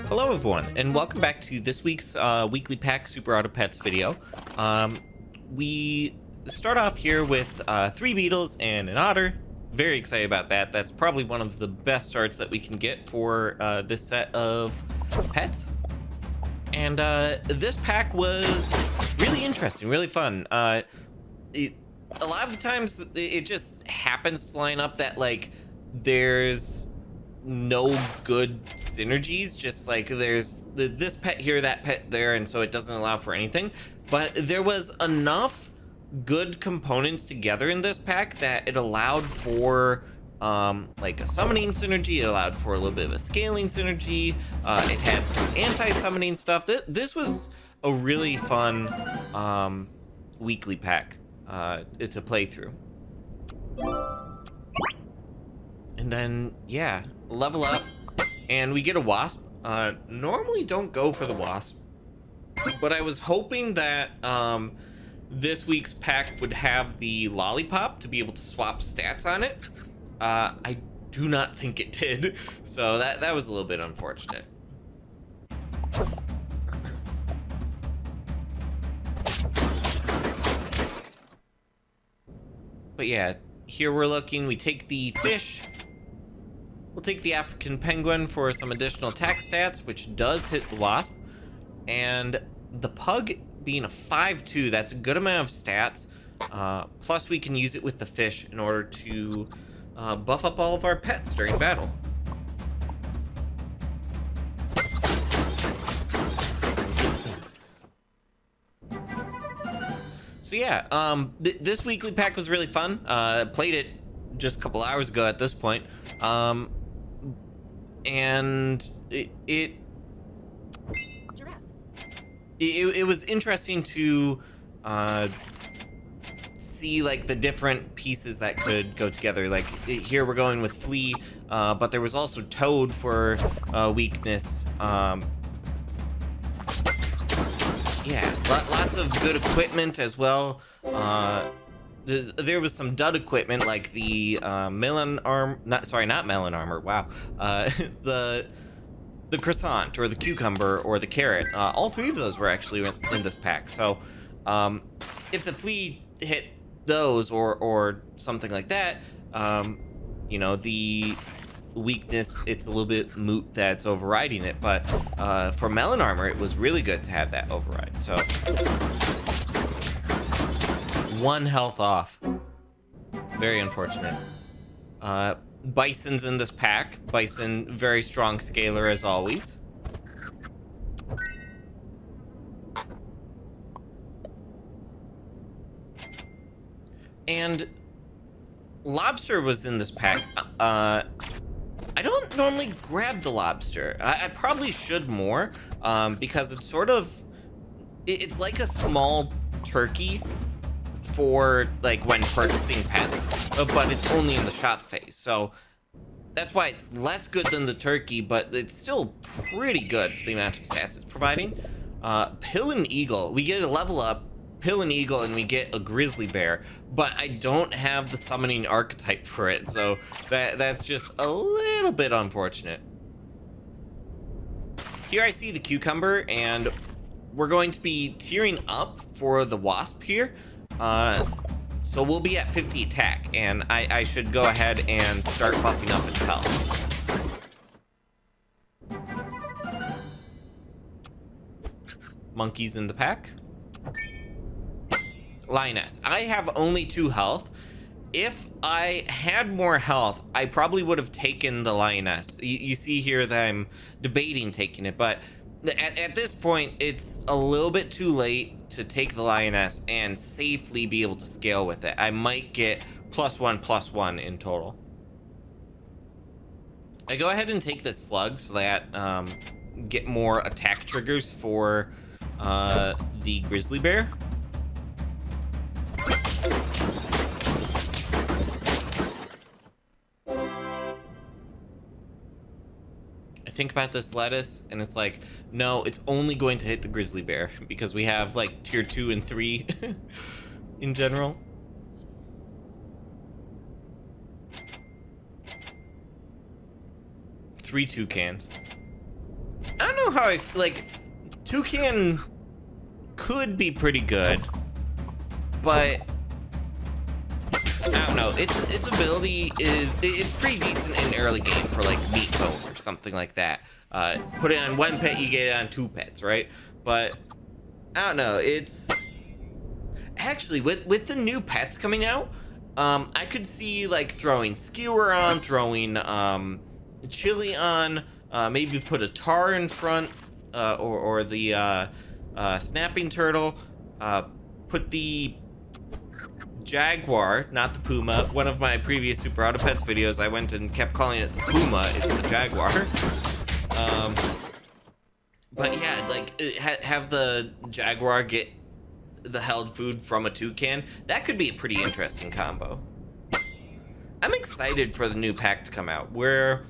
Hello everyone, and welcome back to this week's weekly pack Super Auto Pets video. We start off here with 3 beetles and an otter. Very excited about that. That's probably one of the best starts that we can get for this set of pets. And this pack was really interesting, really fun. A lot of the times it just happens to line up that like there's no good synergies, just like there's this pet here, that pet there, and so it doesn't allow for anything. But there was enough good components together in this pack that it allowed for like a summoning synergy. It allowed for a little bit of a scaling synergy. It had some anti-summoning stuff. This was a really fun weekly pack to play through. And then, yeah, level up, and we get a wasp. Normally don't go for the wasp, but I was hoping that this week's pack would have the lollipop to be able to swap stats on it. I do not think it did, so that was a little bit unfortunate. But yeah, here we're looking, we take the fish. We'll take the African penguin for some additional attack stats, which does hit the wasp. And the pug being a 5/2, that's a good amount of stats. Plus we can use it with the fish in order to buff up all of our pets during battle. So yeah, this weekly pack was really fun. Played it just a couple hours ago at this point. And it was interesting to see like the different pieces that could go together. Like here we're going with Flea, but there was also Toad for weakness. Yeah, lots of good equipment as well. There was some dud equipment like the melon arm, not melon armor. Wow, the croissant or the cucumber or the carrot. All 3 of those were actually in this pack. So, if the Flea hit those or something like that, you know, the weakness, it's a little bit moot that's overriding it. But for melon armor, it was really good to have that override. So. 1 health off. Very unfortunate. Bison's in this pack. Bison, very strong scaler as always. And lobster was in this pack. I don't normally grab the lobster. I probably should more, because it's sort of, it's like a small turkey for like when purchasing pets, but it's only in the shop phase, so that's why it's less good than the turkey, but it's still pretty good for the amount of stats it's providing. Pill and Eagle, we get a level up, Pill and Eagle, and we get a grizzly bear, but I don't have the summoning archetype for it, so that's just a little bit unfortunate. Here I see the cucumber, and we're going to be tiering up for the wasp here. So we'll be at 50 attack, and I should go ahead and start buffing up its health. Monkeys in the pack. Lioness. I have only 2 health. If I had more health, I probably would have taken the lioness. You see here that I'm debating taking it, but at this point, it's a little bit too late to take the lioness and safely be able to scale with it. I might get +1/+1 in total. I go ahead and take this slug so that get more attack triggers for the grizzly bear. Think about this lettuce, and it's like, no, it's only going to hit the grizzly bear because we have like tier 2 and 3 in general. 3 toucans. I don't know how like, toucan could be pretty good, but I don't know. Its ability it's pretty decent in early game for like meat bone or something like that. Put it on one pet, you get it on 2 pets, right? But I don't know. It's actually with the new pets coming out, I could see like throwing skewer on, throwing chili on, maybe put a tar in front, or the snapping turtle, put the jaguar, not the puma. One of my previous Super Auto Pets videos, I went and kept calling it the puma. It's the jaguar. But yeah, like have the jaguar get the held food from a toucan. That could be a pretty interesting combo. I'm excited for the new pack to come out. Where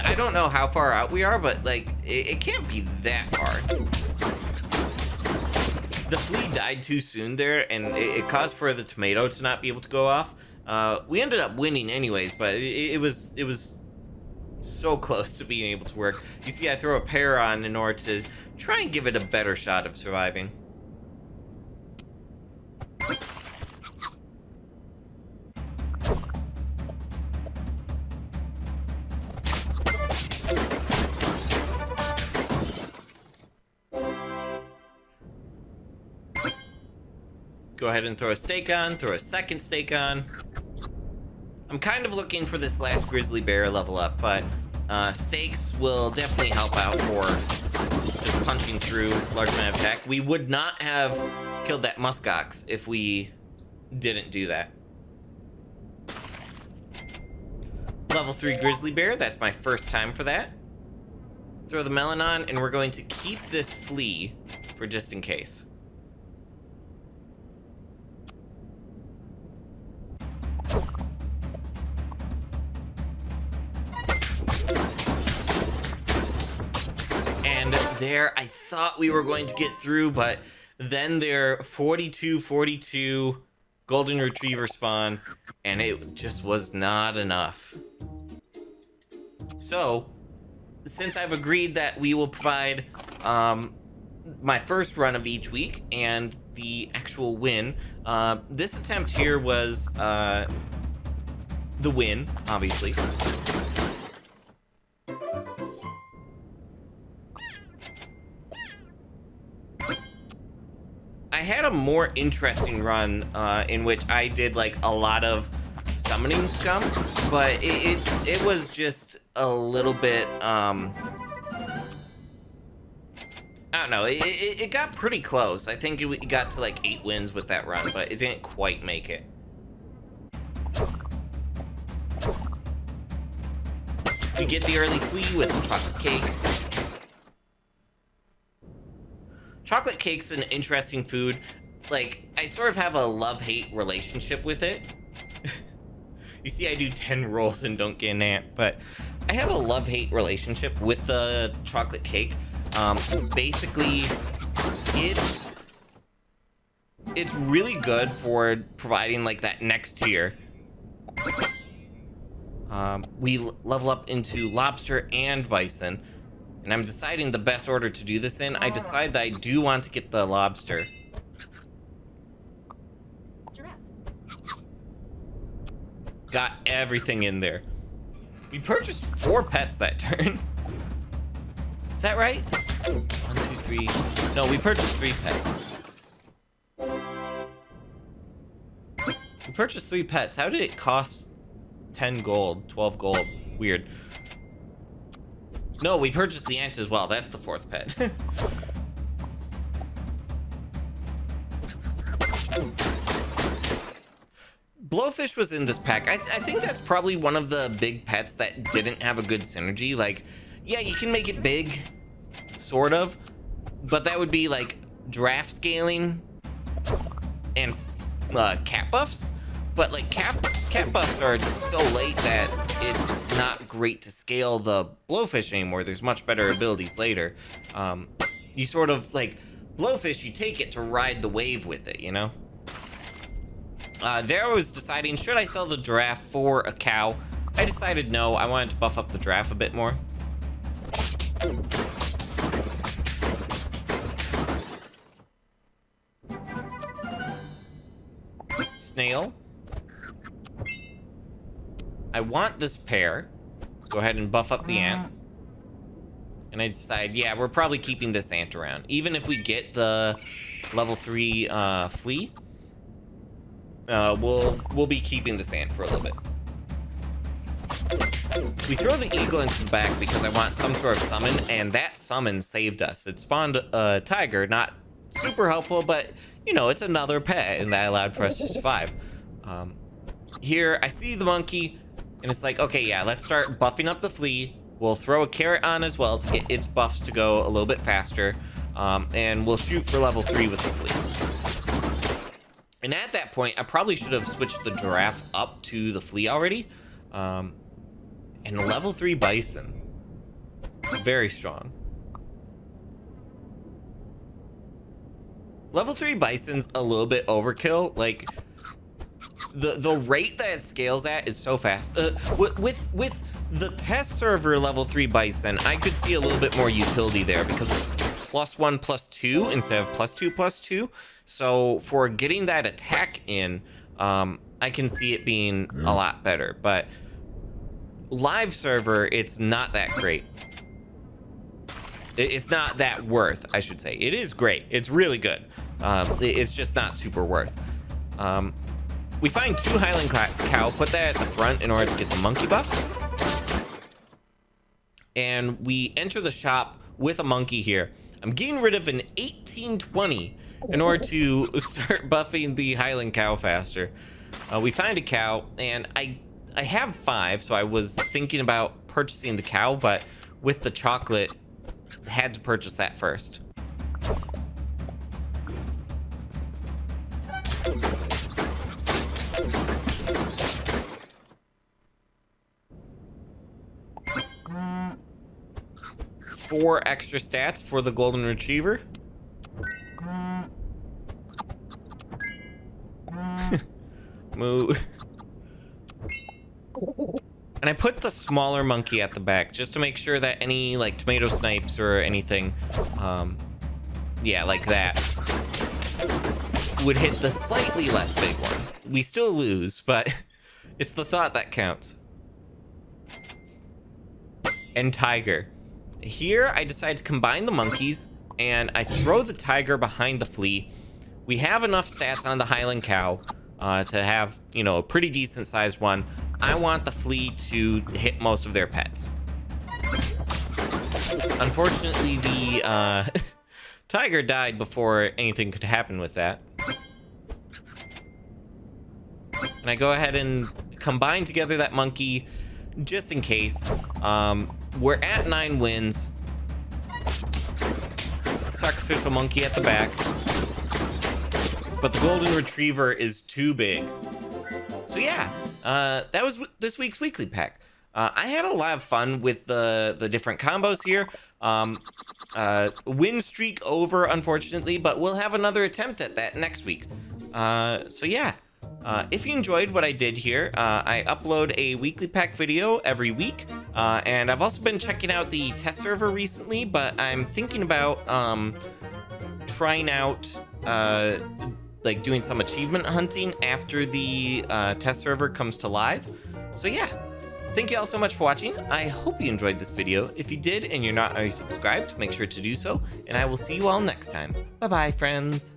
I don't know how far out we are, but like it can't be that far. The Flea died too soon there, and it caused for the tomato to not be able to go off. We ended up winning anyways, but it was so close to being able to work. You see, I throw a pair on in order to try and give it a better shot of surviving. Go ahead and throw a steak on, throw a second steak on. I'm kind of looking for this last grizzly bear level up, but steaks will definitely help out for just punching through large amount of attack. We would not have killed that muskox if we didn't do that. Level 3 grizzly bear, that's my first time for that. Throw the melon on, and we're going to keep this flea for just in case. And there, I thought we were going to get through, but then their 42-42 golden retriever spawn, and it just was not enough. So, since I've agreed that we will provide my first run of each week and the actual win, this attempt here was the win, obviously. I had a more interesting run in which I did like a lot of summoning scum, but it was just a little bit I don't know, it got pretty close. I think it got to like 8 wins with that run, but it didn't quite make it. We get the early flea with chocolate cake. Chocolate cake's an interesting food. Like, I sort of have a love-hate relationship with it. You see, I do 10 rolls and don't get an ant, but I have a love-hate relationship with the chocolate cake. Basically, it's really good for providing like that next tier. We level up into lobster and bison, and I'm deciding the best order to do this in. I decide that I do want to get the lobster. Giraffe. Got everything in there. We purchased 4 pets that turn. Is that right? 1, 2, 3. No, we purchased 3 pets. We purchased 3 pets. How did it cost 10 gold, 12 gold? Weird. No, we purchased the ant as well. That's the 4th pet. Blowfish was in this pack. I think that's probably one of the big pets that didn't have a good synergy. Like, yeah, you can make it big, sort of, but that would be like draft scaling and cat buffs. But like cat buffs are so late that it's not great to scale the blowfish anymore. There's much better abilities later. You sort of like blowfish, you take it to ride the wave with it, you know? There I was deciding, should I sell the giraffe for a cow? I decided no, I wanted to buff up the giraffe a bit more. snail. I want this pair. Go ahead and buff up the ant. And I decide, yeah, we're probably keeping this ant around. Even if we get the level 3 flea, we'll be keeping this ant for a little bit. We throw the eagle into the back because I want some sort of summon, and that summon saved us. It spawned a tiger, not super helpful, but you know, it's another pet, and that allowed for us to survive. Here, I see the monkey, and it's like, okay, yeah, let's start buffing up the flea. We'll throw a carrot on as well to get its buffs to go a little bit faster, and we'll shoot for level 3 with the flea. And at that point, I probably should have switched the giraffe up to the flea already. And a level 3 bison. Very strong. Level 3 bison's a little bit overkill. Like, the rate that it scales at is so fast. With the test server level 3 bison, I could see a little bit more utility there because it's +1/+2 instead of +2/+2. So for getting that attack in, I can see it being a lot better. But live server, it's not that great. It's not that worth, I should say. It is great. It's really good. It's just not super worth. We find 2 Highland cow, put that at the front in order to get the monkey buff. And we enter the shop with a monkey here. I'm getting rid of an 1820 in order to start buffing the Highland cow faster. We find a cow, and I have 5, so I was thinking about purchasing the cow, but with the chocolate, had to purchase that first. Four extra stats for the golden retriever. Moo. And I put the smaller monkey at the back just to make sure that any like tomato snipes or anything, yeah, like that, would hit the slightly less big one. We still lose, but it's the thought that counts. And tiger. Here, I decide to combine the monkeys, and I throw the tiger behind the flea. We have enough stats on the Highland cow to have, you know, a pretty decent sized one. I want the flea to hit most of their pets. Unfortunately, the tiger died before anything could happen with that. And I go ahead and combine together that monkey just in case. We're at 9 wins. Sacrificial monkey at the back. But the golden retriever is too big. So yeah, that was this week's weekly pack. I had a lot of fun with the different combos here. Win streak over, unfortunately, but we'll have another attempt at that next week. So yeah. If you enjoyed what I did here, I upload a weekly pack video every week, and I've also been checking out the test server recently, but I'm thinking about trying out like doing some achievement hunting after the test server comes to live. So yeah, thank you all so much for watching. I hope you enjoyed this video. If you did and you're not already subscribed, make sure to do so, and I will see you all next time. Bye bye, friends.